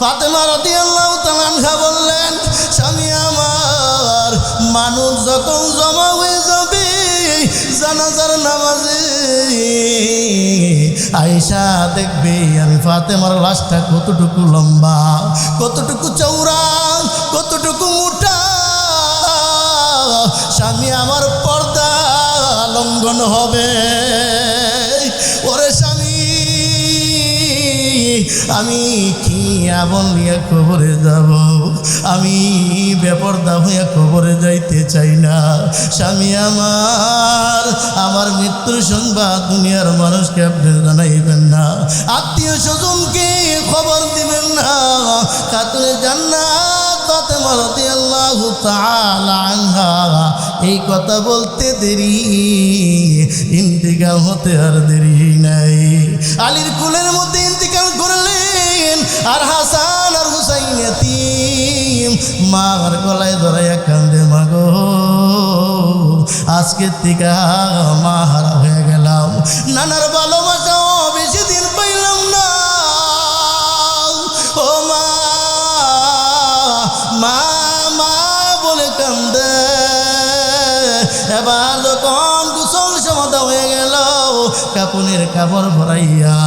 ফাতেমা রাদিয়াল্লাহু তাআলা আনহা বললেন, স্বামী আমার, মানুষ যখন জমা হয়ে যাবে জানাজার নামাজে, আয়েশা দেখবে আমি ফাতেমার লাশটা কতটুকু লম্বা, কতটুকু চওড়া, কতটুকু মোটা। স্বামী আমার পর্দা লঙ্ঘন হবে। ওরে স্বামী, আমি কি আমল নিয়ে কবরে যাব? আমি বেপরদা হইয়া কবরে যাইতে চাই না। স্বামী আমার মৃত্যুর সংবাদ দুনিয়ার মানুষকে আপনি জানাইবেন না, আত্মীয় স্বজনকে খবর দিবেন না। খাতুনে জান্নাত ফাতেমা রাদিয়াল্লাহু তাআলা আনহা এই কথা বলতে দেরি, ইন্তিকাল হতে আর দেরি নাই। আলীর কুলের মধ্যে ইন্তিকাল করলেন, আর হাসান আর হুসাইন ইয়াতীম, মার গলায় ধরাইয়া কান্দে, মাগো আজকের থেকে মা হারা হয়ে গেলাম, নানার ভালোবাসাও বেশি দিন পাইলাম না। ও মা মা মা বলে কান্দে। এবার যখন গোসল সমাধা হয়ে গেল, কাপনের কাপড় ভরাইয়া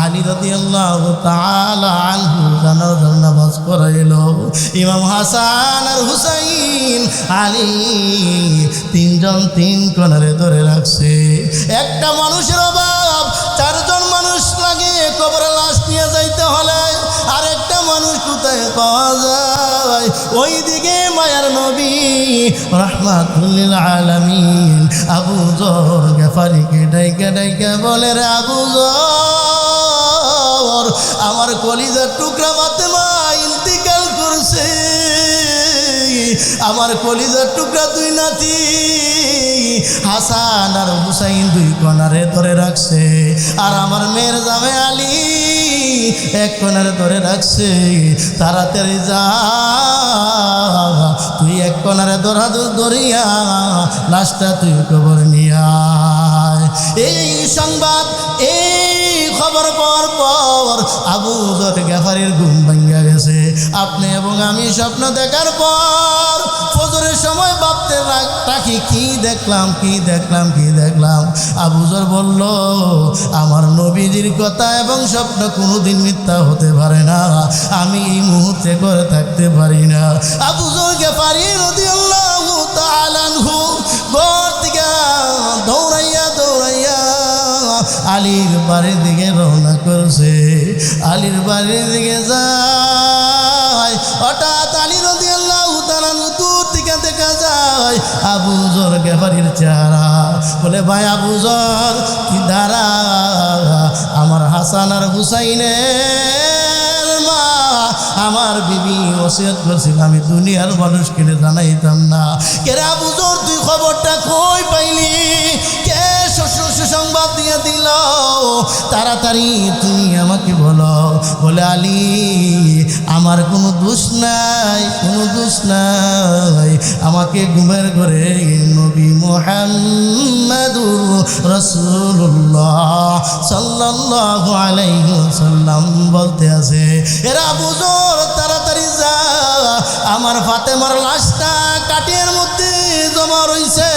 আলী রাদিয়াল্লাহু তাআলা আনহু জানাজার নামাজ পড়াইল। ইমাম হাসান আর হুসাইন আলী তিনজন তিন কোণারে ধরে রাখছে। একটা মানুষের অভাব, চারজন মানুষ লাগে কবরে লাশ নিয়ে যাইতে হলে। আর একটা মানুষ কোথায় পাওয়া যায়? ওই দিকে মায়ার নবী রাহমাতুল লিল আলামিন আবু যর গফারিকে ডাইকা ডাইকা বলে, রে আবু যর, আমার কলিজার টুকরা ফাতেমা ইন্তিকাল করছে। আমার কলিজার টুকরা দুই নাতি হাসান আর হুসাইন দুই কোণারে ধরে রাখছে, আর আমার মেয়ের জামাই আলী এক কোণারে ধরে রাখছে। তাড়াতাড়ি যা, তুই এক কোণারে ধরিয়া লাশটা তুই কবর নিয়ে আয়। এই সংবাদ, এই খবর পাওয়ার পর আবু যর গফারির ঘুম ভাঙা গেছে। আপনি এবং আমি স্বপ্ন দেখার পর ফজরের সময় ভাবতে থাকি, কি দেখলাম কি দেখলাম কি দেখলাম। আবু যর বলল, আমার নবীজির কথা এবং স্বপ্ন কোনোদিন মিথ্যা হতে পারে না, আমি এই মুহূর্তে করে থাকতে পারি না। আবু যর গফারি রাদিয়াল্লাহু তাআলা আনহু ঘর থেকে দৌড়াইয়া দৌড়াইয়া আলীর বাড়ির দিকে রওনা করছে। আলীর বাড়ির দিকে যায়, হঠাৎ আলী রাদিয়াল্লাহু তাআলা দূর থেকে দেখা যায় আবু যর গফারির চেহারা। বলে, ভাই আবু যর, কি দাঁড়া? আমার হাসান আর হুসাইনের মা আমার বিবি ওসিয়ত করছিল, আমি দুনিয়ার মানুষকে জানাইতাম না। কে রে আবু যর, তুই খবরটা কই পাইলি? কে সংবাদ দিয়ে দিল? তাড়াতাড়ি তুমি আমাকে বলো। বলে, আলী, আমার কোনো দোষ নাই, কোনো দোষ নাই। আমাকে ঘুমের ঘরে নবী মুহাম্মাদুর রাসূলুল্লাহ সাল্লাল্লাহু আলাইহি ওয়াসাল্লাম বলতে আছে, এরা আবু যর তাড়াতাড়ি যা, আমার ফাতেমার লাশটা কাটিয়ার মধ্যে জমা রইছে,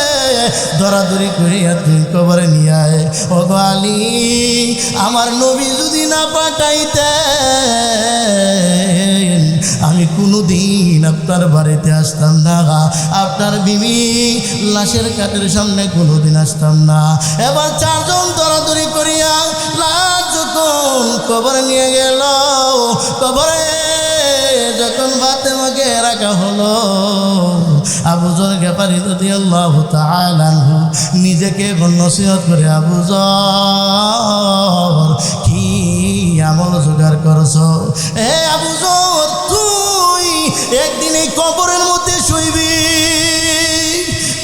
দরাদরি করিয়া তুই কবরে নিয়ে আয়। ও গো আলী, আমার নবী যদি না পাঠাইতেন আমি কোনোদিন আপনার বাড়িতে আসতাম না, আপনার বিবি লাশের কাঠের সামনে কোনোদিন আসতাম না। এবার চারজন দরাদরি করিয়া লাশ যখন কবরে নিয়ে গেল, কবরে যখন ফাতেমাকে রাখা হলো, আবু যর গফারি রাদিয়াল্লাহু তাআলা আনহু নিজেকে নসিহত করে, আবু যর, কি আমল জোগাড় করছো? এ আবু যর, তুই একদিন এই কবরের মধ্যে শুইবি,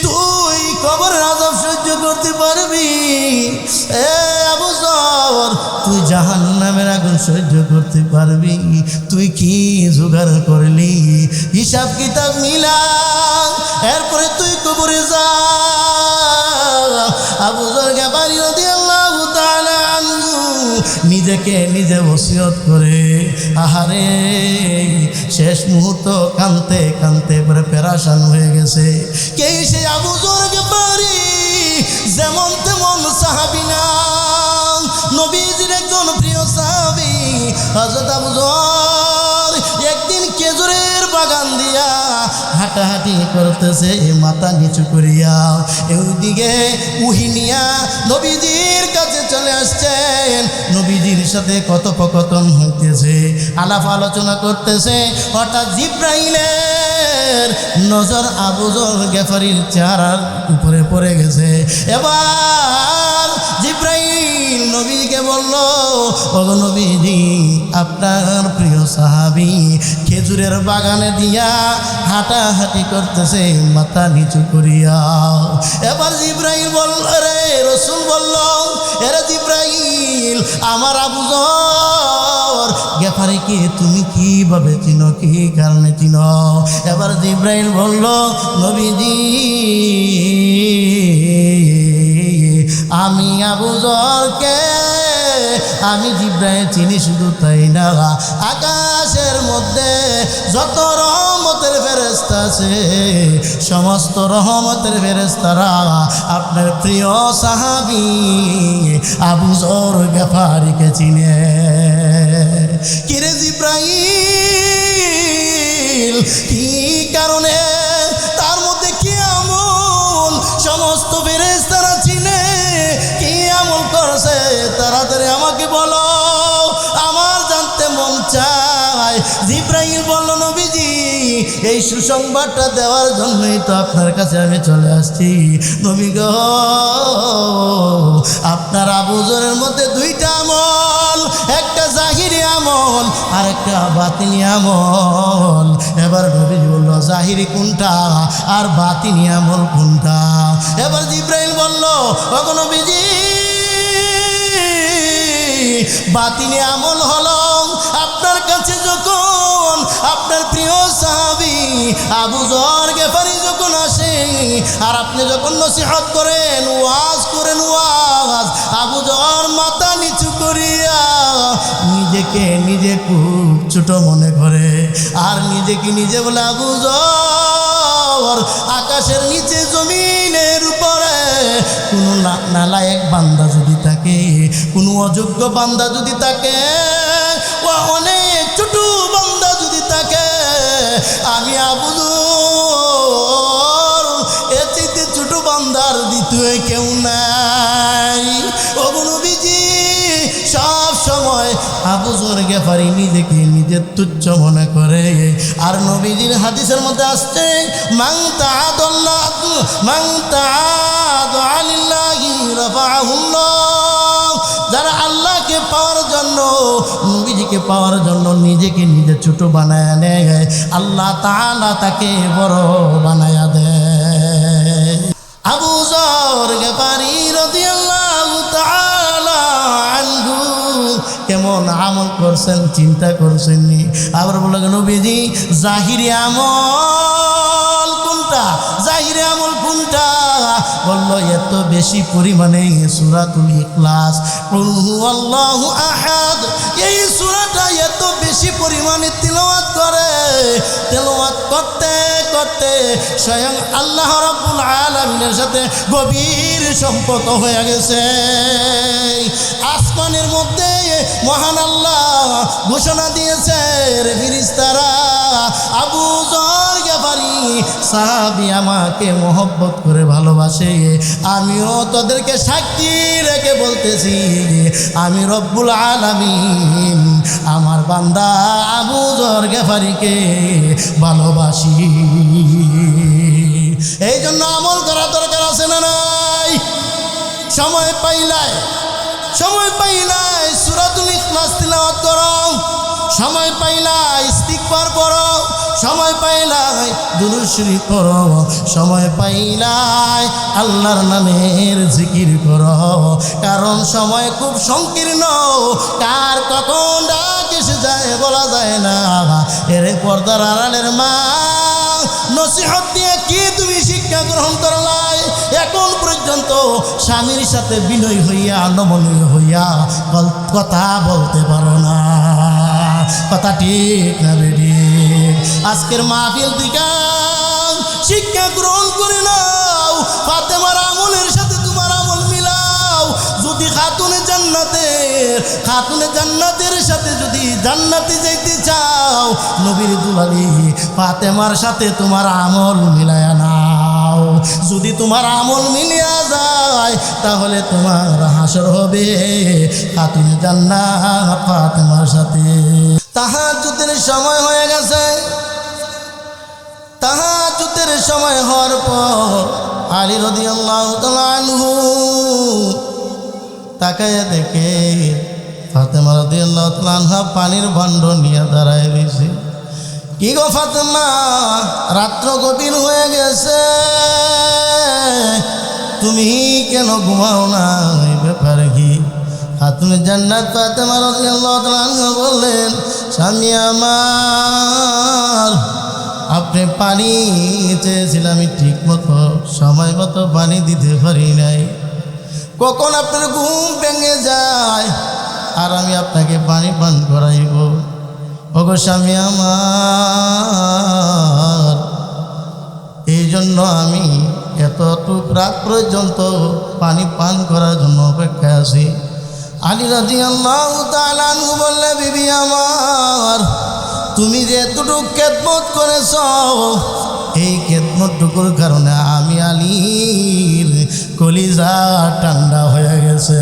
তুই কবরের আযাব সহ্য করতে পারবি? এ আবু যর, তুই জাহান্নামের আগুন সহ্য করতে পারবি? তুই কি জোগাড় করলি? হিসাব কিতাব মিলা, এরপরে তুই কবরে যা। আবু যর গফারি রাদিয়াল্লাহু তাআলা আনহু নিজেকে নিজে ওসিয়ত করে আহারে শেষ মুহূর্ত কানতে কানতে করে পেরেশান হয়ে গেছে। কে সে আবু যর গিফারি, যেমন তেমন সাহাবী না, নবীজির একজন প্রিয় সাহাবী হযরত আবু যর একদিন খেজুরের বাগান দিয়া হাঁটাহাঁটি করতেছে মাথা নিচু করিয়া। এইদিকে উহিনিয়া নবীজির কাছে চলে আসছেন, নবীজির সাথে কথোপকথন হইতেছে, আলাপ আলোচনা করতেছে। হঠাৎ জিব্রাইলের নজর আবু যর গিফারির চেহারার উপরে পড়ে গেছে। এবার জিব্রাইল নবীকে বলল, ওগো নবীজি, আপনার প্রিয় সাহাবী খেজুরের বাগানে দিয়া হাঁটাহাঁটি করতেছে মাথা নিচু করিয়া। এবার জিব্রাইল বলল, রে রাসূল বলল, এরে জিব্রাইল, আমার আবু যর গিফারিকে তুমি কিভাবে চিনো, কি কারণে চিনো? এবার জিব্রাইল বলল, নবীজি, আমি আবু যরকে আমি জিব্রাইল চিনি, শুধু তাই না, আকাশের মধ্যে যত রহমতের ফেরেশতা আছে সমস্ত রহমতের ফেরেশতারা আপনার প্রিয় সাহাবী আবু যর গিফারিকে চিনে। কিরে জিব্রাইল, কি কারণে, তার মধ্যে কি আমল সমস্ত ফেরেশতারা চিনে, কি আমল করছে তাড়াতাড়ি আমাকে বলো, আমার জানতে মন চায়। জিব্রাইল বলল, নবীজি, এই সুসংবাদটা দেওয়ার জন্যই তো আপনার কাছে আমি চলে আসছি। নবী গো, আপনার আবু যরের মধ্যে দুইটা আমল, একটা জাহিরি আমল আর একটা বাতিনি আমল। এবার নবীজি বলল, জাহিরি কোনটা আর বাতিনি আমল কোনটা? এবার জিব্রাইল বলল, ওগো নবীজি, বাতিনি আমল হলো আপনার কাছে যখন আপনার প্রিয় সাহাবী আবু যর গিফারি যখন আসে আর আপনি যখন নসিহত করেন, ওয়াজ করেন, ওয়াজ আবু যর মাথা নিচু করিয়া নিজেকে নিজে খুব ছোট মনে করে আর নিজেকে নিজে বলে, আবু যর আকাশের নিচে জমিনের উপরে কোনো নালায়েক বান্দা যদি থাকে, কোনো অযোগ্য বান্দা যদি থাকে, অনেক ছোট বান্দা যদি থাকে, আমি আবু যর এর চাইতে ছোট বান্দার দ্বিতীয় কেউ নাই। ওগো নবীজি, সব সময় আবু যর গিফারি নিজেকে নিজের তুচ্ছ মনে করে। আর নবীজির হাদিসের মধ্যে আসছে, মান তাআদা আলিল্লাহি রাফাহুল্লাহ, যারা আল্লাহকে পাওয়ার জন্য, নবীজিকে পাওয়ার জন্য নিজেকে নিজে ছোট বানায় নেয়, আল্লাহ তাআলা তাকে বড় বানায়া দেয়। আবু যর গিফারি রাদিয়াল্লাহু তাআলা আনহু কেমন আমল করছেন চিন্তা করছেননি? আবার বলে, নবীজি, জাহিরি আমল কোনটা, জাহিরি আমল কোনটা? বলল, এত বেশি পরিমাণে সূরাতুল ইখলাস, কুল হুয়াল্লাহু আহাদ, এই সূরাটা এত বেশি পরিমাণে তিলাওয়াত করে, তিলাওয়াত করতে করতে স্বয়ং আল্লাহ রাব্বুল আলামিনের সাথে গভীর সম্পর্ক হয়ে গেছে। আসমানের মধ্যে মহান আল্লাহ ঘোষণা দিয়েছে, রে ফেরেশতারা, আবু যর গিফারি সাহাবী আমাকে মহব্বত করে ভালোবাসে, আমিও তোদেরকে সাক্ষী রেখে বলতেছি, আমি রব্বুল আলামিন আমার বান্দা আবু যর গিফারিকে ভালোবাসি। এই জন্য আমল করা দরকার আছে না নাই? সময় পাইলাই সূরাতুল ইখলাস তিলাওয়াত করো, সময় পাইলাই ইস্তিগফার পড়ো, সময় পাইলাই দুরূদ শরীফ পড়ো, সময় পাইলাই আল্লাহর নামের জিকির করো, কারণ সময় খুব সংকীর্ণ, কার কখন ডাক এসে যায় বলা যায় না। এর পর্দার আড়ালের মা, নসিহত দিয়ে কি তুমি শিক্ষা গ্রহণ করলাই? এখন পর্যন্ত স্বামীর সাথে বিনয় হইয়া নমনীয় হইয়া কথা বলতে পারো না। কথা ঠিক না বেটি? আজকের মাহফিল থেকে শিক্ষা গ্রহণ করে নাও। ফাতেমার আমলের সাথে তোমার আমল মিলাও। যদি খাতুনে জান্নাতের সাথে যদি জান্নাতে যাইতে চাও, নবীর দুলালি ফাতেমার সাথে তোমার আমল মিলায়া নাও। যদি তোমার আমল মিলিয়া যায় তাহলে তোমার হাসর হবে খাতুনে জান্নাত ফাতেমার সাথে। তাহাজ্জুদের সময় হয়ে গেছে। তাহাজ্জুদের সময় হওয়ার পর আলী রাদিয়াল্লাহু তাআলা আনহু তাকায় দেখে ফাতেমা রাদিয়াল্লাহু তাআলা আনহা পানির ভাণ্ড নিয়ে দাঁড়ায় রয়েছে। কি গো ফাতেমা, রাত্র গভীর হয়ে গেছে, তুমি কেন ঘুমাও না? এই ব্যাপারে কি? খাতুনে জান্নাত ফাতেমা রাদিয়াল্লাহু তাআলা আনহা বললেন, স্বামী আমার, আপনি পানি চেয়েছিলাম, আমি ঠিক মতো সময় মতো পানি দিতে পারি নাই। কখন আপনার ঘুম ভেঙে যায় আর আমি আপনাকে পানি পান করাইব। ওগো স্বামী আমার, এই জন্য আমি এতটুক রাত পর্যন্ত পানি পান করার জন্য অপেক্ষায় আছি। আলী রাদিয়াল্লাহু তাআলা আনহু বললে, বিবি আমার, তুমি যে এতটুক খেদমত করেছ, এই খেদমতটুকুর কারণে আমি আলীর কলিজা ঠান্ডা হয়ে গেছে।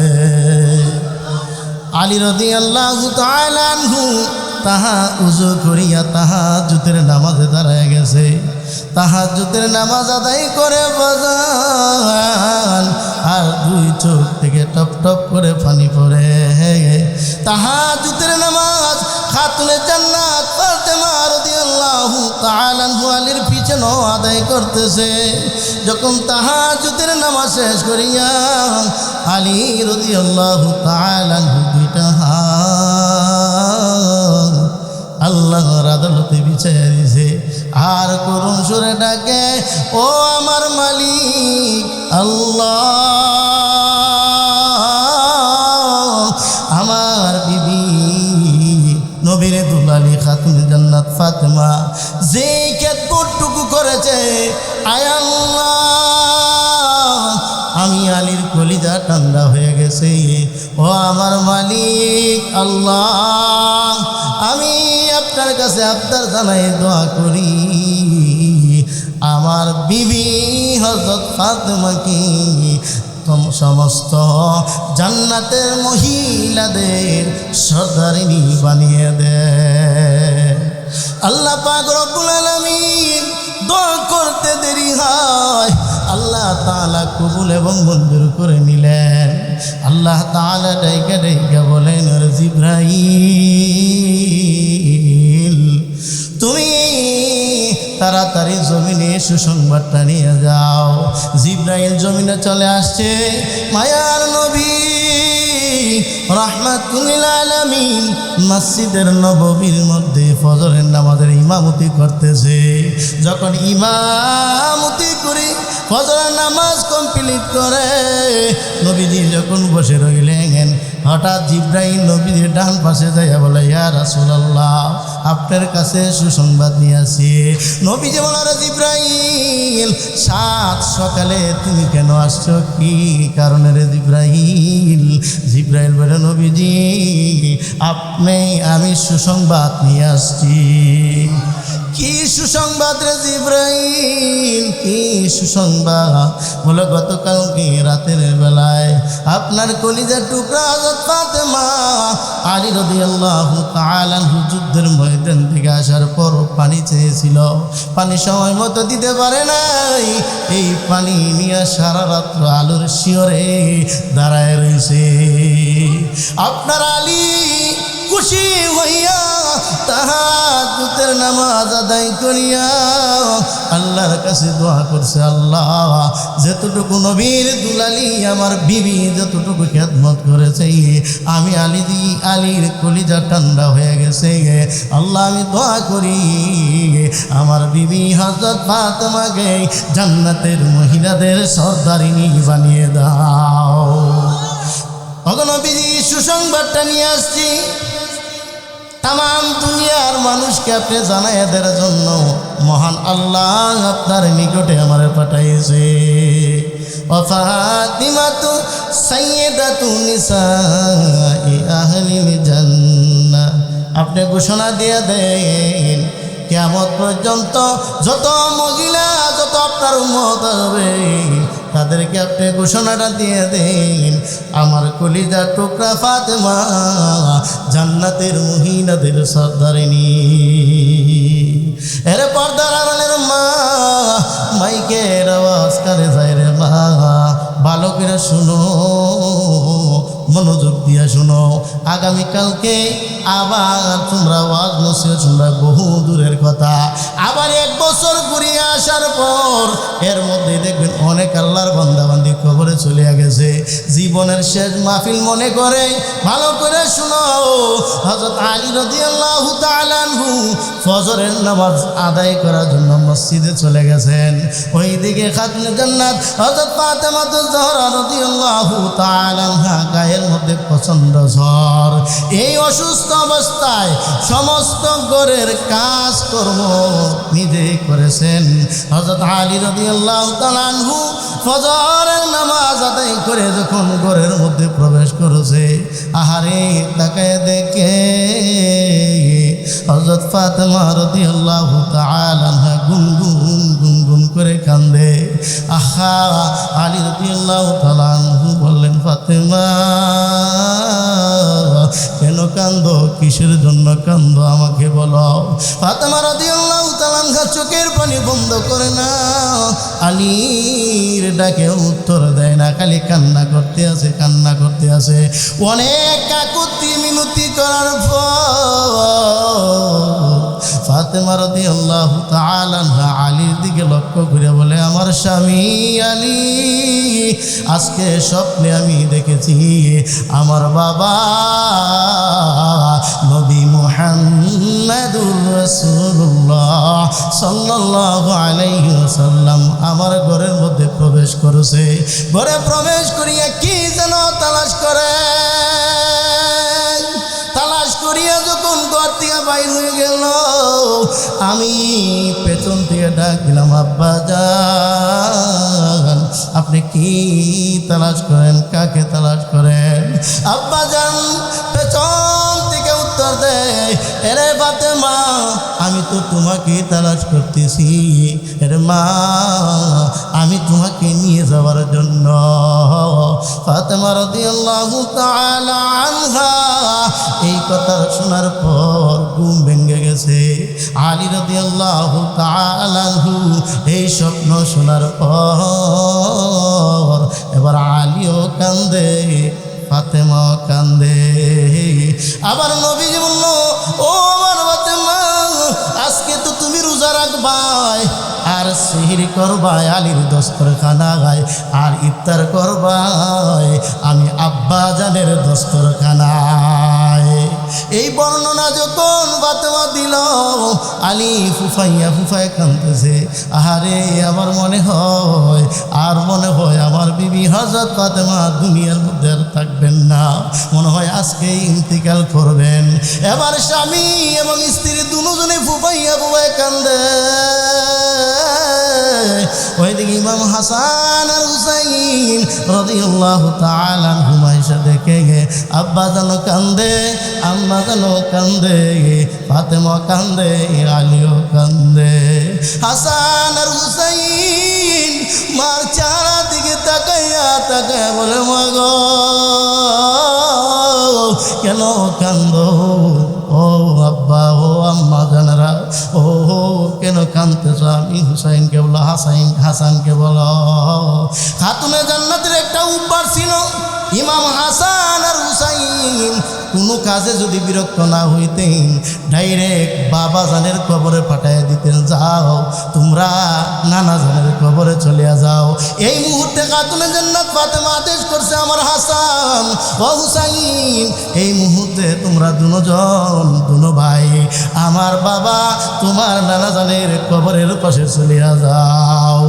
আলী রাদিয়াল্লাহু তাআলা আনহু তাহা উজু করিয়া তাহাজ্জুদের নামাজে দাঁড়ায় গেছে। তাহাজ্জুদের নামাজ আদায় করে বাজান আর দুই চোখ থেকে টপ টপ করে পানি পড়ে। তাহাজ্জুদের নামাজ খাতুনে জান্নাত ফাতেমা রাদিয়াল্লাহু তাআলা আনহা আলীর পিছনে আদায় করতেছে। যখন তাহাজ্জুদের নামাজ শেষ করিয়া আলী রাদিয়াল্লাহু তাআলা আনহু দুইটা হাত আল্লাহর আদালতে বিছাইয়া দিছে আর করুণ সুরে ডাকে, ও আমার মালিক আল্লাহ, আমার বিবি নবীর দুলালি খাতুনে জান্নাত ফাতেমা যে খেদমতটুকু করেছে, আয় আল্লাহ, আমি আলীর কলিজা ঠান্ডা হয়ে গেছে। ও আমার মালিক আল্লাহ, আমি আপনার কাছে আবদার জানাই দোয়া করি, আমার বিবি হযরত ফাতেমাকে সমস্ত জান্নাতের মহিলাদের সর্দারিনী বানিয়ে দে। আল্লাহ পাক রব্বুল আলামিন দোয়া করতে দেরি হয়, আল্লাহ তাআলা কবুল এবং মঞ্জুর করে নিলেন। আল্লাহ তাআলা ডাইকা ডাইকা বলেন, জিবরাইল, তুমি তাড়াতাড়ি জমিনে সুসংবাদটা নিয়ে যাও। জিবরাইল জমিনে চলে আসছে। মায়ার নবী রাহমাতুল লিল আলামিন মসজিদের নববীর মধ্যে ফজরের নামাজের ইমামতি করতেছে। যখন ইমামতি করে ফজরের নামাজ কমপ্লিট করে নবীজি যখন বসে রইলেন, হঠাৎ জিবরাইল নবীর ডান পাশে যাইয়া বলে, ইয়া রাসূলুল্লাহ, আপনার কাছে সুসংবাদ নিয়ে আসি। নবীজি বলে, জিবরাইল, সাত সকালে তুমি কেন আসছো? কি কারণে রে জিবরাইল? জিবরাইল বলে, নবীজি, আমি সুসংবাদ নিয়ে আসছি। কি সুসংবাদ রে জিবরাইল? কি সুসংবাদ? বলে, গতকালকে রাতের বেলায় আপনার কলিজার টুকরা হযরত ফাতেমা আলী রাদিয়াল্লাহু তাআলা আনহু যুদ্ধের ময়দান থেকে আসার পর পানি চেয়েছিল, পানি সময় মতো দিতে পারে নাই। এই পানি নিয়ে সারা রাত্র আলোর শিয়রে দাঁড়ায় রয়েছে। আপনার আলী খুশি হইয়া তাহাজ্জুদের নামাজ আদায় করিয়া আল্লাহর কাছে দোয়া করছে, আল্লাহ যতটুকু নবীর দুলালি আমার বিবি যতটুকু খেদমত করেছে আমি আলীর কলিজা ঠান্ডা হয়ে গেছে। আল্লাহ আমি দোয়া করি আমার বিবি হযরত ফাতেমাকে জান্নাতের মহিলাদের সর্দারিনী বানিয়ে দাও। নবীজি সুসংবাদটা নিয়ে আসছি তাম দুনিয়ার মানুষকে আপনি জানাইয়া দেওয়ার জন্য মহান আল্লাহ আপনার নিকটে আমার পাঠাইছে। ফাতিমাতু সাইয়্যিদাতু নিসাই আহলিল জান্নাহ, আপনি ঘোষণা দিয়ে দেন কিয়ামত পর্যন্ত যত মহিলা যত আপনার উম্মত হবে তাদেরকে আপনি ঘোষণাটা দিয়ে দেন আমার কলিজার টুকরা ফাতেমা জান্নাতের মহিলাদের সর্দারিনী। এর পর্দার আড়ালের মা মাইকের আওয়াজ কানে যায় রে মা, ভালো করে শুনো, মনোযোগ দিয়ে শুনো। আগামীকালকে আবার তোমরা ওয়াজ নসিহত শুনবা, বহু দূরের কথা। আবার 1 বছর ঘুরিয়ে আসার পর এর মধ্যে দেখবেন অনেক আল্লাহর বান্দাবান্দি কবরে চলে গেছে। জীবনের শেষ মাহফিল মনে করে ভালো করে শুনো। হযরত আলী রাদিয়াল্লাহু তাআলা আনহু ফজরের নামাজ আদায় করার জন্য মসজিদে চলে গেছেন। ওইদিকে খাতুনে জান্নাত হযরত ফাতেমা জোহরা রাদিয়াল্লাহু তাআলা আনহা গায়ের মধ্যে প্রচণ্ড জ্বর। এই অসুস্থ অবস্থায় সমস্ত ঘরের কাজকর্ম নিজে করেছেন। হযরত আলী রাদিয়াল্লাহু তাআলা আনহু ফজরের নামাজ আদায় করে যখন ঘরের মধ্যে প্রবেশ করেছে, আহারে তাকায় দেখে হযরত ফাতেমা রাদিয়াল্লাহু তাআলা আনহা গুনগুন গুনগুন করে কান্দে। আহা আলী রাদিয়াল্লাহু তাআলা আনহু বললেন, ফাতেমা কেন কান্দো, কিসের জন্য কান্দো আমাকে বলো। ফাতেমা রাদিয়াল্লাহু তাআলা আনহা চোখের পানি বন্ধ করে না, আলীর ডাকে উত্তর দেয় না, খালি কান্না করতে আছে কান্না করতে আছে। অনেক কাকুতি মিনতি করার পর ফাতেমা রাদিয়াল্লাহু তাআলা আনহা আলীর দিকে লক্ষ্য করে বলে, আমার স্বামী আলী, আজকে স্বপ্নে আমি দেখেছি আমার বাবা নবী মুহাম্মদুর রাসূলুল্লাহ সাল্লাল্লাহু আলাইহি ওয়াসাল্লাম আমার ঘরের মধ্যে প্রবেশ করেছে। ঘরে প্রবেশ করিয়া কি যেন তালাশ করে, তালাশ করিয়া যখন ঘর থেকে বাইর হয়ে গেল, আমি পেছন থেকে ডাক দিলাম, আব্বা জান আপনি কি তালাশ করেন, কাকে তালাশ করেন? আব্বা জান পেছন থেকে উত্তর দেয়, এরে ফাতেমা আমি তো তোমাকে তালাশ করতেছি, এরে মা আমি তোমাকে নিয়ে যাওয়ার জন্য। ফাতেমা রাদিয়াল্লাহু তাআলা আনহা এই কথা শোনার পর ঘুম ভেঙে গেছে। আলী রাদিয়াল্লাহু তাআলা আনহু এই স্বপ্ন শোনার পর এবার আলীও কান্দে, ফাতেমা কান্দে। আবার নবীজি বলল, ও আমার ফাতেমা আজকে তো তুমি রোজা রাখবাই আর সিহরি করবাই আলীর দস্তরখানায়, আর ইফতার করবাই আমি আব্বা জানের দস্তরখানায়। এই বর্ণনা যখন ফাতেমা দিল, আলী ফুফাইয়া ফুফাইয়া কাঁদতেছে। আহারে আমার মনে হয় আমার বিবি হযরত ফাতেমা দুনিয়ার মধ্যে আর থাকবেন না, মনে হয় আজকেই ইন্তিকাল করবেন। এবার স্বামী এবং স্ত্রী দুজনে ফুফাইয়া ফুফাইয়া কান্দে। ওইদিকে ইমাম হাসান আর হুসাইন রাদিয়াল্লাহু তাআলা আনহুমা এসে দেখে আব্বা যেন কান্দে, আম্মা যেন কান্দে, ফাতেমা কান্দে, আলীও কান্দে। হাসান আর হুসাইন মার চেহারা দিকে তাকাইয়া তাকাইয়া বলে, মা গো কেন কান্দো? ও আব্বা ও আম্মা জানারা ও কেন কাঁদতেছ? আমি হুসাইনকে বলো, হাসানকে বলো। খাতুনে জান্নাতের একটা উপহার ছিল, ইমাম হাসান আর হুসাইন কোনো কাজে যদি বিরক্ত না হইতেন ডাইরেক্ট বাবা জানের কবরে পাঠাইয়া দিতেন যাও তোমরা নানা জানের কবরে চলে যাও। এই মুহূর্তে খাতুনে জান্নাত ফাতেমা আদেশ করছে, আমার হাসান ও হুসাইন, এই মুহূর্তে তোমরা দুজন দুনো ভাই আমার বাবা তোমার নানা জানের কবরের পাশে চলে যাও।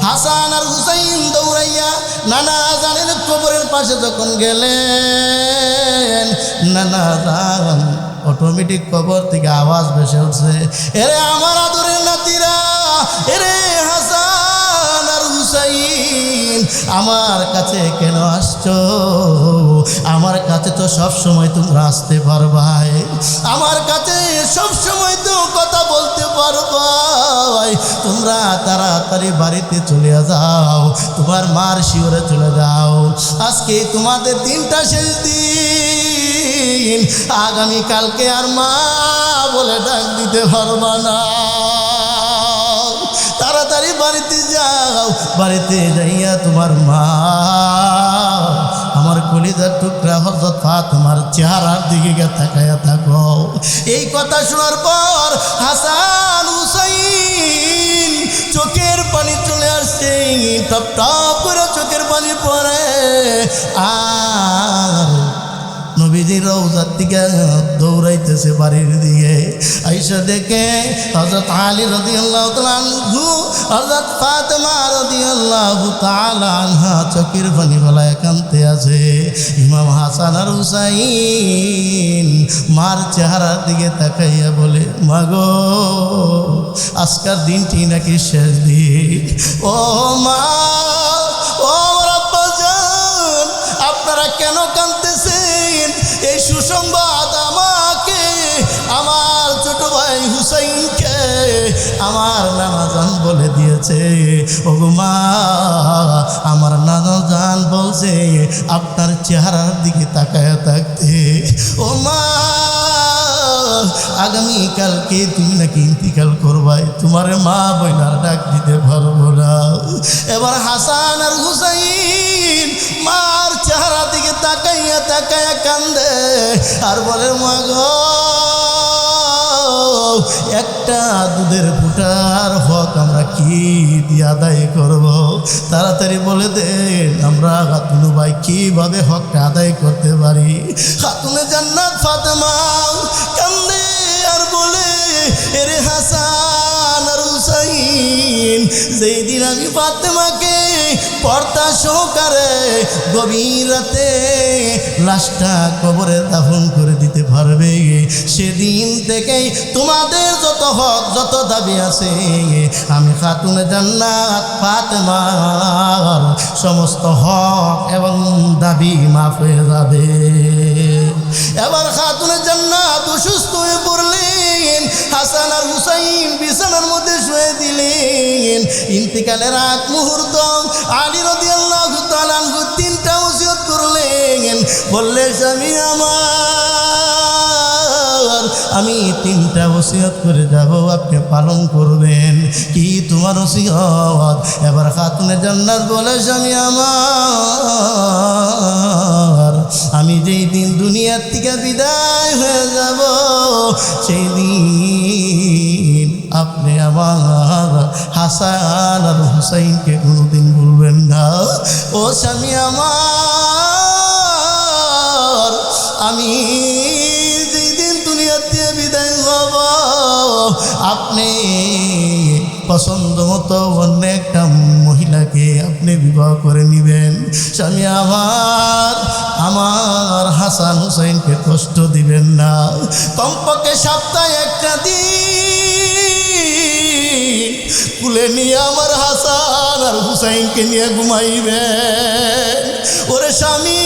হাসান আর হুসাইন দৌড়াইয়া নানা জানের কবরের পাশে যখন গেলেন, নানা জান অটোমেটিক কবর থেকে আওয়াজ ভেসে উঠছে, এরে আমার আদরের নাতিরা, এরে হাসান আর হুসাইন, আমার কাছে কেন আসছো? আমার কাছে তো সব সময় তোমরা আসতে পারবাই, আমার কাছে সব সময় তো কথা বলতে পারবাই। তোমরা তাড়াতাড়ি বাড়িতে চলে যাও, তোমার মার শিওরে চলে যাও। আজকে তোমাদের দিনটা শেষ দিন, আগামীকালকে আর মা বলে ডাক দিতে পারবা না। তাড়াতাড়ি বাড়িতে যাও, বাড়িতে যাইয়া তোমার মা আমার কলিজার টুকরা হযরত ফাতেমার চেহারার দিকে তাকায়া থাকো। এই কথা শোনার পর হাসান হুসাইন চোখের পানি চলে আসছে, টপ টপ করে চোখের পানি পড়ে। আর নবীজির রওজার থেকে দৌড়াইতেছে বাড়ির দিকে, আইসা দেখে হযরত আলী রাদিয়াল্লাহু তাআলা আনহু, হযরত ফাতেমা রাদিয়াল্লাহু তাআলা আনহা চোখের পানি ফেলায় কাঁদতে আছে। ইমাম হাসান আর হুসাইন মার চেহারার দিকে তাকাইয়া বলে, মাগো আজকের দিনটি নাকি শেষ দিন। ও মা, ও আব্বা জান, আপনারা কেন কাঁদতেছেন? এই সুসংবাদ আমাকে, আমার ছোট ভাই হুসাইনকে আমার নানা জান বলে দিয়েছে। ওগো মা, আমার নানা জান বলছে আপনার চেহারার দিকে তাকায় থাকতে। ও মা, আগামীকালকে তুমি নাকি ইন্তিকাল করবাই, তোমার মা বইনার ডাক দিতে পারবো না। এবার হাসান আর হুসাইন মার চেহারা দিকে তাকাইয়া তাকাইয়া কান্দে আর বলে, মা গো, একটা দুধের ফুটার হক আমরা কি দিয়ে আদায় করব? তাড়াতাড়ি বলে দেন, আমরা খাতুন ভাই কিভাবে হকটা আদায় করতে পারি? খাতুনে জান্নাত ফাতেমা কান্দে আর বলে, এরে হাসান আর হুসাইন, যেই দিন আমি ফাতেমাকে পর্দা সহকারে গভীর রাতে লাশটা কবরে দাফন করে দিতে পারবে, সেদিন থেকেই তোমাদের যত হক যত দাবি আছে আমি খাতুনে জান্নাত ফাতেমার সমস্ত হক এবং দাবি মাফ হয়ে যাবে। এবার খাতুনে জান্নাত অসুস্থ হয়ে পড়লেন, হাসান আর হুসাইন বিছানার মধ্যে শুয়ে দিলেন। ইন্তিকালের আগ মুহূর্ত আলী রাদিয়াল্লাহু তাআলা আনহু তিনটা ওসিয়ত করলেন, বললেন, স্বামী আমার, আমি তিনটা ওসিয়ত করে যাব, আপনি পালন করবেন। কি তোমার ওসিয়ত? এবার খাতুনে জান্নাত বলে, স্বামী আমার, আমি যেই দিন দুনিয়ার থেকে বিদায় হয়ে যাব, সেই দিন আপনি আমার হাসান আর হুসাইনকে কোনোদিন ভুলবেন না। ও স্বামী আমার, আমি যেই দিন দুনিয়ার থেকে বিদায় হব, আপনি পছন্দ মতো অন্য একটা মহিলাকে আপনি বিবাহ করে নেবেন। স্বামী আমার হাসান হুসাইনকে কষ্ট দিবেন না। কমপক্ষে সপ্তাহে একটা দিন কুলে নিয়ে আমার হাসান আর হুসাইনকে নিয়ে ঘুমাইবেন। ওরে স্বামী,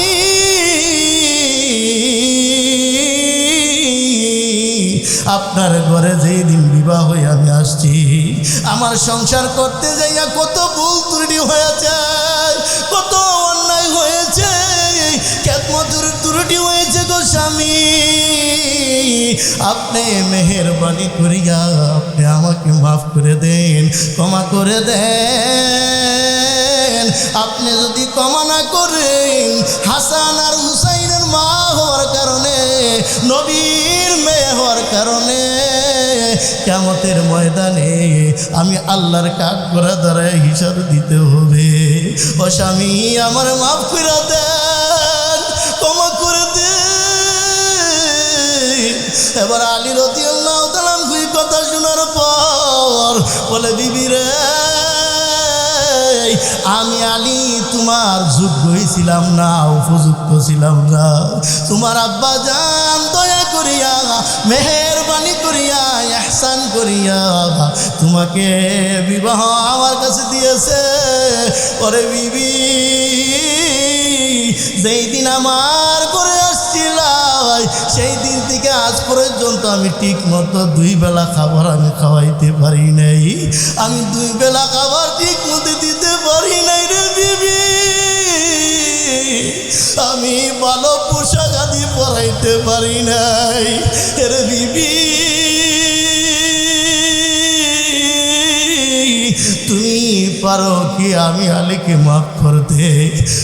আপনার ঘরে যেই দিন বিবাহ হয়ে আমি আসছি, আমার সংসার করতে যাইয়া কত ভুল ত্রুটি হয়েছে, কত অন্যায় হয়েছে, খেদমতের ত্রুটি হয়েছে গো স্বামী। আপনি মেহেরবানি করিয়া আপনি আমাকে মাফ করে দেন, ক্ষমা করে দেন। আপনি যদি ক্ষমা না করেন, হাসান আর হুসাইনের মা হওয়ার কারণে, নবীর মেয়ে হওয়ার কারণে কিয়ামতের ময়দানে আমি আল্লাহর কাঠগড়া দ্বারায় হিসাব দিতে হবে। ও স্বামী, আমার মাফ করে দেন, ক্ষমা করে দেন। এবার আলী রাদিয়াল্লাহু তাআলা এই কথা শোনার পর বলে, বিবি রে, আমি আলী তোমার যোগ্য ছিলাম না, উপযুক্ত ছিলাম না। তোমার আব্বা জান দয়া করিয়া, মেহেরবানি করিয়া, ইহসান করিয়া তোমাকে বিবাহ আমার কাছে দিয়েছে। ওরে বিবি, যেই দিন আমার করে আসছিলাম সেই দিন থেকে আজ পর্যন্ত আমি ঠিক মতো 2 বেলা খাবার আমি খাওয়াইতে পারি নাই। আমি 2 বেলা খাবার ঠিক মতো দিতে পারি নাই রে বিবি। আমি ভালো পোশাক আদি পরাইতে পারি নাই রে বিবি। তুমি পারো কি আমি আলীকে মাফ করতে?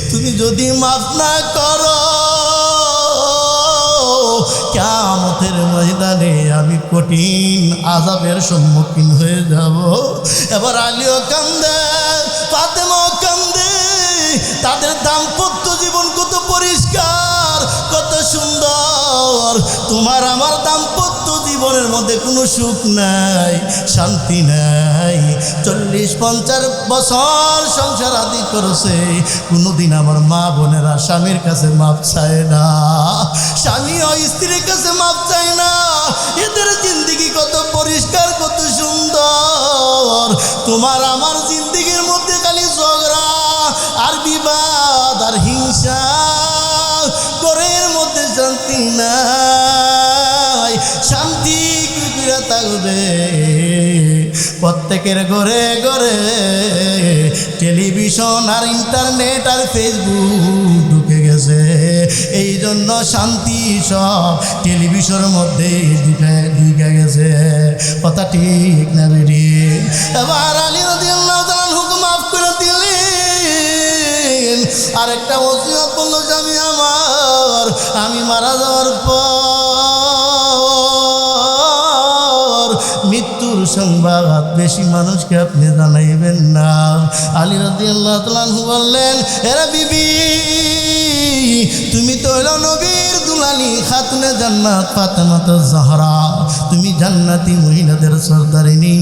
তুমি যদি মাফ না করো, কিয়ামতের ময়দানে আমি কঠিন আযাবের সম্মুখীন হয়ে যাব। এবার আলীও কান্দে, ফাতেমাও কান্দে। তাদের দাম্পত্য জীবন কত পরিষ্কার, কত সুন্দর। তোমার আমার দাম্পত্য জীবনের মধ্যে কোনো সুখ নাই, শান্তি নাই। 40-50 বছর সংসার আদি করেছে, কোনোদিন আমার মা বোনেরা স্বামীর কাছে মাপ চায় না, স্বামীও স্ত্রীর কাছে মাপ চায় না। এদের জিন্দেগি কত পরিষ্কার, কত সুন্দর। তোমার আমার জিন্দেগির মধ্যে খালি ঝগড়া আর বিবাদ আর হিংসা, ঘরের মধ্যে শান্তি নাই। শান্তি কি করে থাকবে? প্রত্যেকের ঘরে ঘরে টেলিভিশন আর ইন্টারনেট আর ফেসবুক ঢুকে গেছে। এই জন্য শান্তি সব টেলিভিশনের মধ্যে ঢুকে গেছে। কথা ঠিক না বেরি? এবার আলী রাদিয়াল্লাহু তাআলা হুকুম মাফ করে দিলেন। আরেকটা ওসিয়ত করলো, স্বামী আমার, আমি মারা যাওয়ার পর মৃত্যুর সংবাদ বেশি মানুষকে আপনি জানাইবেন না। আলী রাদিয়াল্লাহু তাআলা বললেন, এরা বিবি, তুমি তো হলো নবীর দুলালি খাতুনে জান্নাত ফাতেমাতুজ জাহরা, তুমি জান্নাতি মহিলাদের সরদারিনী।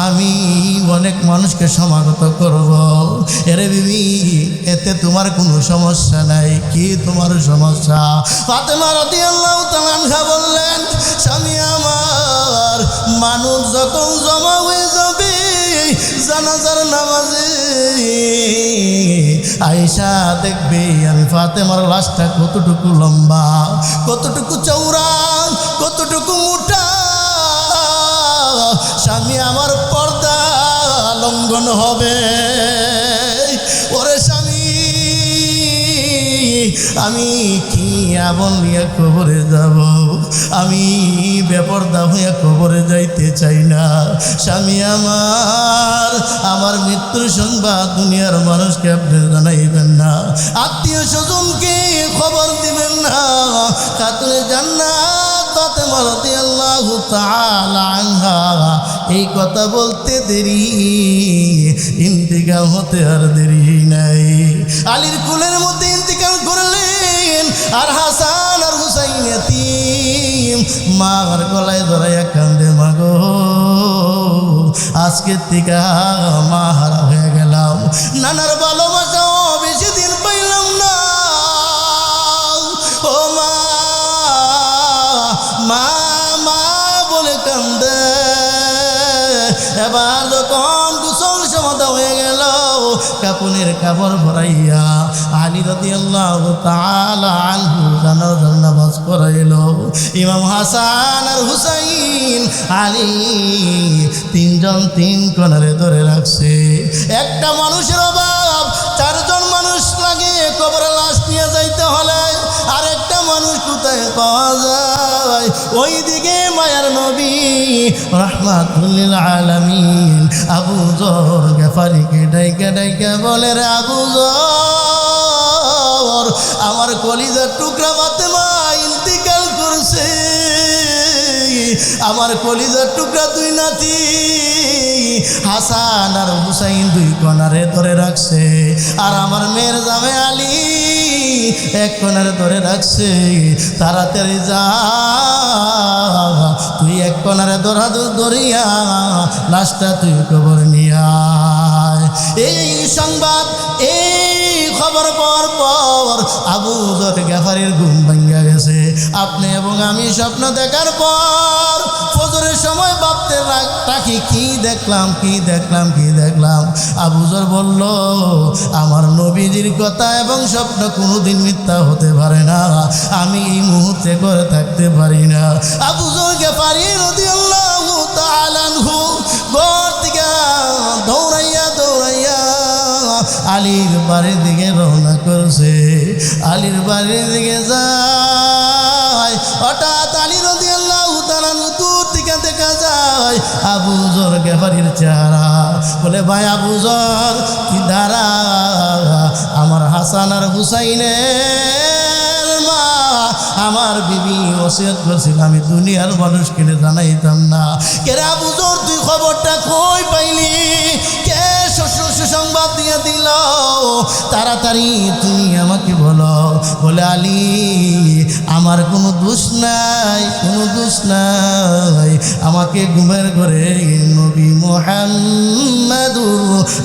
আমি অনেক মানুষকে সমাগত করব। এরে বিবি, এতে তোমার কোনো সমস্যা নাই। কি তোমার সমস্যা? ফাতেমা রাদিয়াল্লাহু তাআলা আনহা বললেন, স্বামী আমার, মানুষ যখন জমা হয়ে যাবে জানাজার নামাজে, আয়েশা দেখবে আমি ফাতেমার লাশটা কতটুকু লম্বা, কতটুকু চওড়া, কতটুকু মোটা। স্বামী আমার পর্দা লঙ্ঘন হবে। ওরে স্বামী, আমি কি এমন নিয়ে কবরে যাব? আমি বেপরদা হয়ে কবরে যাইতে চাই না। স্বামী আমার, আমার মৃত্যুর সংবাদ দুনিয়ার মানুষকে আপনি জানাইবেন না, আত্মীয় স্বজনকে খবর দিবেন না। খাতুনে জান্নাত ফাতেমা রাদিয়াল্লাহু তাআলা আনহা এই কথা বলতে দেরি, ইন্তিকাল হতে আর দেরি নাই। আলীর কুলের মধ্যে ইন্তিকাল করলেন। আর হাসান আর হুসাইন এতিম, মার গলায় ধরাইয়া কান্দে, মাগো আজকের থেকে মা হারা হয়ে গেলাম, নানার ভালোবাসাও বেশি দিন পাইলাম না। ও মা, মা মা বলে কান্দে। এবার যখন গোসল সমাধা হয়ে গেল, কাপনের কাপড় ভরাইয়া আলী রাদিয়াল্লাহু তাআলা আনহু জানাজার নামাজ পড়াইল। ইমাম হাসান আর হুসাইন আলী তিনজন তিন কোণারে ধরে রাখছে। একটা মানুষের অভাব, 4 জন মানুষ লাগে কবরে লাশ নিয়ে যাইতে হলে। আর একটা মানুষ কোথায় পাওয়া যায়? ওইদিকে মায়ার নবী রাহমাতুল লিল আলামিন আবু যর গফারিকে ডাইকা ডাইকা বলে, রে আবু যর, আমার কলিজার টুকরা ফাতেমা ইন্তিকাল করছে। আমার কলিজার টুকরা দুই নাতি হাসান আর হুসাইন দুই কোণারে ধরে রাখছে, আর আমার মেয়ের জামে আলী এক কোণারে ধরে রাখছে। তাড়াতাড়ি যা, তুই এক কোণারে ধরিয়া লাশটা তুই কবর নিয়ে আয়। এই সংবাদ, এই খবর পাওয়ার পর আবু যর গেফারির ঘুম ভাঙ্গা গেছে। আপনি এবং আমি স্বপ্ন দেখার পর ফজরের সময় ভাবতে থাকি, কি দেখলাম কি দেখলাম কি দেখলাম। আবু যর বলল, আমার নবীজির কথা এবং স্বপ্ন কোনোদিন মিথ্যা হতে পারে না, আমি এই মুহূর্তে করে থাকতে পারি না। আবু যর গেফারি রাদিয়াল্লাহু তাআলা আনহু ঘর থেকে দৌড়াইয়া দৌড়াইয়া আলীর বাড়ির দিকে রওনা করছে। আলীর বাড়ির দিকে যায়, হঠাৎ আলী রাদিয়াল্লাহু তাআলা দূর থেকে দেখা যায় আবু যর গেফারির চেহারা। বলে, ভাই আবু যর, তুই দাঁড়া, আমার হাসান আর হুসাইনের মা আমার বিবি ওসিয়ত করছিল, আমি দুনিয়ার মানুষকে জানাইতাম না। কেরে আবু যর, তুই খবরটা কই পাইলি? কে সুসংবাদ দিয়ে দিল? তাড়াতাড়ি তুমি আমাকে বলো। বলে, আলী, আমার কোনো দোষ নাই, কোনো দোষ নাই। আমাকে ঘুমের ঘরে নবী মুহাম্মাদুর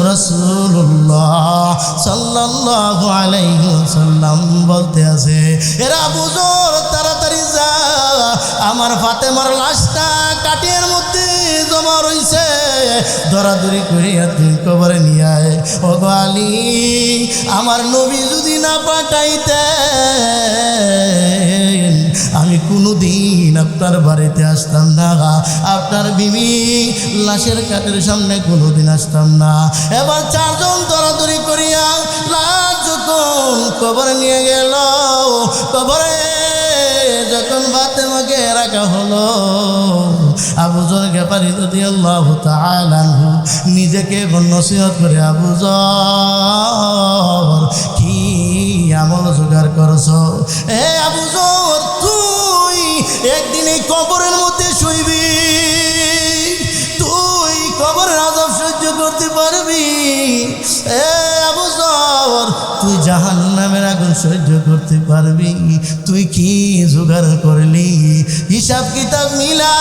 রাসূলুল্লাহ সাল্লাল্লাহু আলাইহি ওয়াসাল্লাম বলতে আছে, এরা আবু যর তাড়াতাড়ি যা, আমার ফাতেমার লাশটা কাটিয়ার মধ্যে জমা রইছে, দরাদরি করিয়া তুই কবরে নিয়ে আয়। ও গো আলী, আমার নবী যদি না পাঠাইতেন আমি কোনোদিন আপনার বাড়িতে আসতাম না, আপনার বিবি লাশের কাঠের সামনে কোনোদিন আসতাম না। এবার চারজন দরাদরি করিয়া লাশ যখন কবরে নিয়ে গেল, কবরে যখন ফাতেমাকে রাখা হলো, আবু যর গেফারি রাদিয়াল্লাহু তাআলা আনহু নিজেকে নসিহত করে, আবু যর, কি আমল জোগাড় করছো? এ আবু যর, তুই একদিন এই কবরের মধ্যে শুইবি, তুই কবরের আযাব সহ্য করতে পারবি? এ আবু যর, তুই জাহান্নামের আগুন সহ্য করতে পারবি? তুই কি জোগাড় করলি? হিসাব কিতাব মিলা,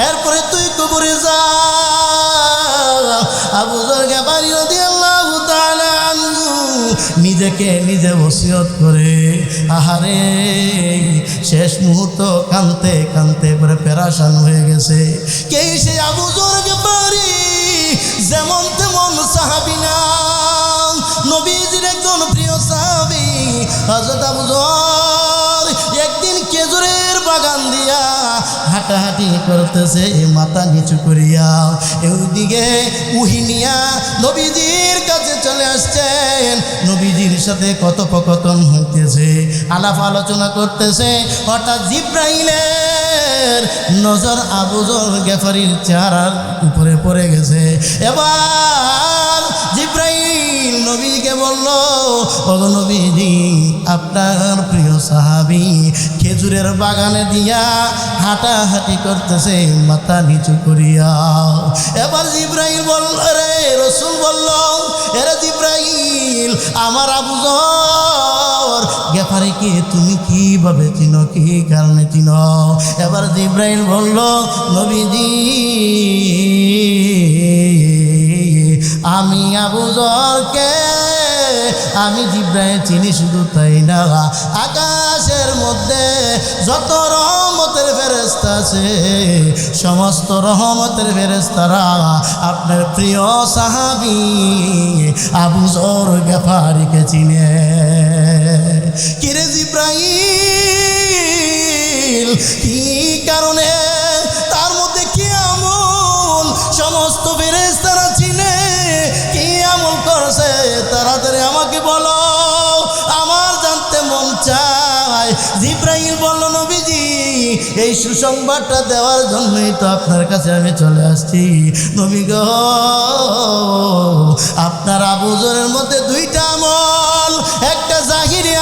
এরপরে তুই কবরে যা। আবু যর গেফারি রাদিয়াল্লাহু তাআলা আনহু নিজেকে নিজে ওসিয়ত করে, আহারে শেষ মুহূর্ত কানতে কানতে করে পেরেশান হয়ে গেছে। কে সে আবু যর গেফারি? যেমন তেমন সাহাবী না, নবীজির একজন প্রিয় সাহাবী হযরত আবু যর একদিন খেজুরের বাগান দিয়া হাঁটাহাঁটি করতেছে মাথা নিচু করিয়া। ওইদিকে উহিনিয়া নবীজির কাছে চলে আসছেন, নবীজির সাথে কথোপকথন হইতেছে, আলাপ আলোচনা করতেছে। হঠাৎ জিব্রাইলের নজর আবু যর গেফারির চেহারার উপরে পড়ে গেছে। এবার জিব্রাইল নবীকে বলল, ওগো নবীজি, আপনার প্রিয় সাহাবী খেজুরের বাগানে দিয়া হাঁটাহাঁটি করতেছে মাথা নিচু করিয়া। এবার জিব্রাইল বলল, রে রাসূল বলল, এরে জিব্রাইল, আমার আবু যর গেফারিকে তুমি কিভাবে চিনো, কি কারণে চিনো? এবার জিব্রাইল বলল, নবীজি, আমি আবু যরকে আমি জিব্রাইল চিনি, শুধু তাই না, আকাশের মধ্যে যত রহমতের ফেরেশতা আছে সমস্ত রহমতের ফেরেশতারা আপনার প্রিয় সাহাবী আবু যর গেফারিকে চিনে। কিরে জিব্রাইল, কি কারণে? তার মধ্যে কি আমল সমস্ত ফেরেশতারা চিনে? কি আমল করছে? তাড়াতাড়ি আমাকে বলো, আমার জানতে মন চায়। জিব্রাইল বলল, নবীজি, এই সুসংবাদটা দেওয়ার জন্যই তো আপনার কাছে আমি চলে আসছি। নবী গো, আপনার আবু যরের মধ্যে দুইটা আমল, একটা জাহিরি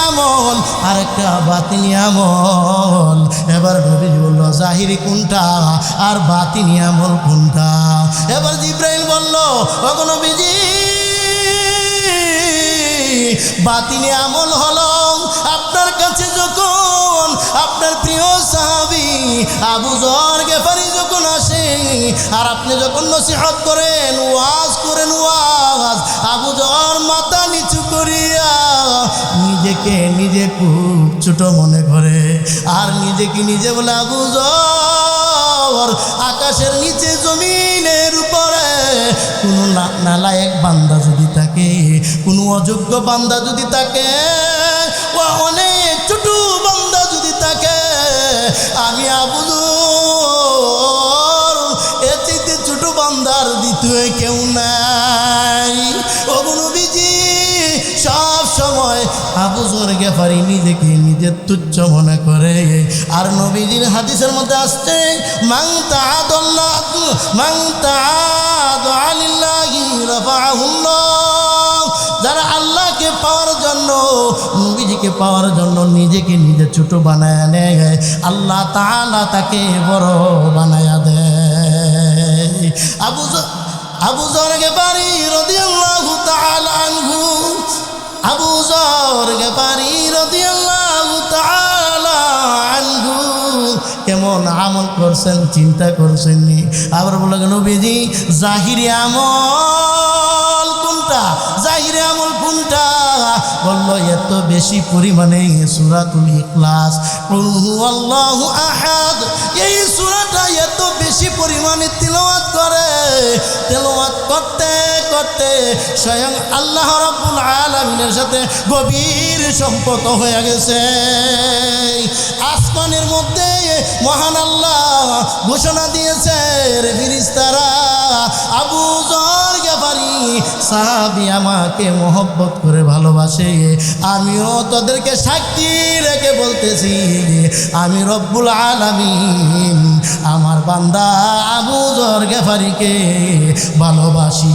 একটা বাতিনি আমল। এবার নবীজি বলল জাহিরি কোনটা আর বাতিনি আমল কোনটা? এবার জিব্রাইল বলল ওগো নবীজি, বাতিনি আমল হলো আপনার কাছে যখন আপনার প্রিয় সাহাবী আবু যর গেফারি যখন আসে আর আপনি যখন নসিহত করেন, ওয়াজ করেন, ওয়াজ আবু যর মাথা নিচু করিয়া নিজেকে নিজে খুব ছোট মনে করে আর নিজেকে নিজে বলে আবু যর আকাশের নিচে জমিনের উপরে কোনো নালায়েক বান্দা যদি থাকে, কোনো অযোগ্য বান্দা যদি থাকে, ও অনেক ছোট বান্দা যদি থাকে, আমি আবু যর এর চাইতে ছোট বান্দার দ্বিতীয় কেউ নাই। ওগো নবীজি, সব সময় আবু যর গেফারি নিজেকে নিজের তুচ্ছ মনে করে। আর নবীজির হাদিসের মধ্যে আসছে মান তাআদাল্লাহ মান তাআদালিল্লাহি রাফাহুল্লাহ, যারা আল্লাহকে পাওয়ার জন্য, নবীজিকে পাওয়ার জন্য নিজেকে নিজে ছোট বানায় নেয়, আল্লাহ তাআলা তাকে বড় বানায়া দেয়। আবু যর গেফারি রাদিয়াল্লাহু তাআলা আনহু, আবু যর গেফারি রাদিয়াল্লাহু তাআলা আনহু কেমন আমল করছেন চিন্তা করছেন নি? আবার বললেন নবীজি জাহিরি আমল কোনটা, জাহিরি আমল কোনটা? বলল এত বেশি পরিমাণে সূরাতুল ইখলাস, কুল হুয়াল্লাহু আহাদ, এই সূরাটা এত বেশি পরিমাণে তিলাওয়াত করে, তিলাওয়াত করতে করতে স্বয়ং আল্লাহ রাব্বুল আলামিনের সাথে গভীর সম্পর্ক হয়ে গেছে। আসমানের মধ্যে মহান আল্লাহ ঘোষণা দিয়েছে, রে ফেরেশতারা, আবু যর গেফারি সাহাবী আমাকে মহব্বত করে ভালোবাসে, আমিও তোদেরকে সাক্ষী রেখে বলতেছি আমি রব্বুল আলামিন আমার বান্দা আবু যর গেফারিকে ভালোবাসি।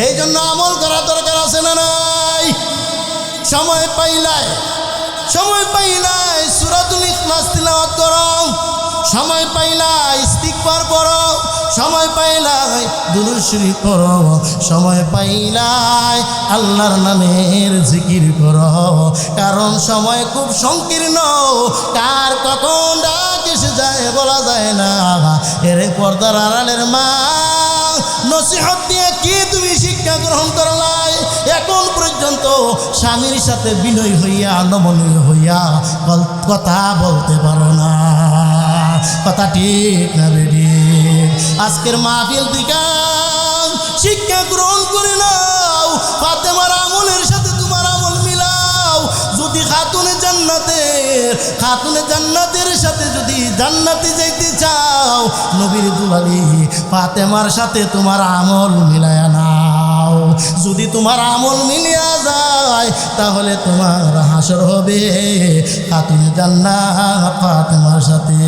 এই জন্য আমল করা দরকার আছে না নাই? সময় পাইলাই সূরাতুল ইখলাস তিলাওয়াত করো, সময় পাইলাই ইস্তিগফার করো, সময় পাইলাই দুরূদ শরীফ পড়ো, সময় পাইলাই আল্লাহর নামের জিকির করো। কারণ সময় খুব সংকীর্ণ, কার কখন ডাক এসে যায় বলা যায় না। এর পর্দার আড়ালের মা, নসিহত দিয়ে কি তুমি শিক্ষা গ্রহণ করলাই? এখন পর্যন্ত স্বামীর সাথে বিনয় হইয়া নমনীয় হইয়া কথা বলতে পারো না, কথা ঠিক না বেরি? আজকের মাহফিল থেকে শিক্ষা গ্রহণ করে নাও, ফাতেমার আমলের সাথে তোমার আমল মিলাও। যদি খাতুনে জান্নাতের সাথে যদি জান্নাতে যাইতে চাও, নবীর দুলালি ফাতেমার সাথে তোমার আমল মিলায়া নাও। যদি তোমার আমল মিলিয়া যায় তাহলে তোমার হাসর হবে খাতুনে জান্নাত ফাতেমার সাথে।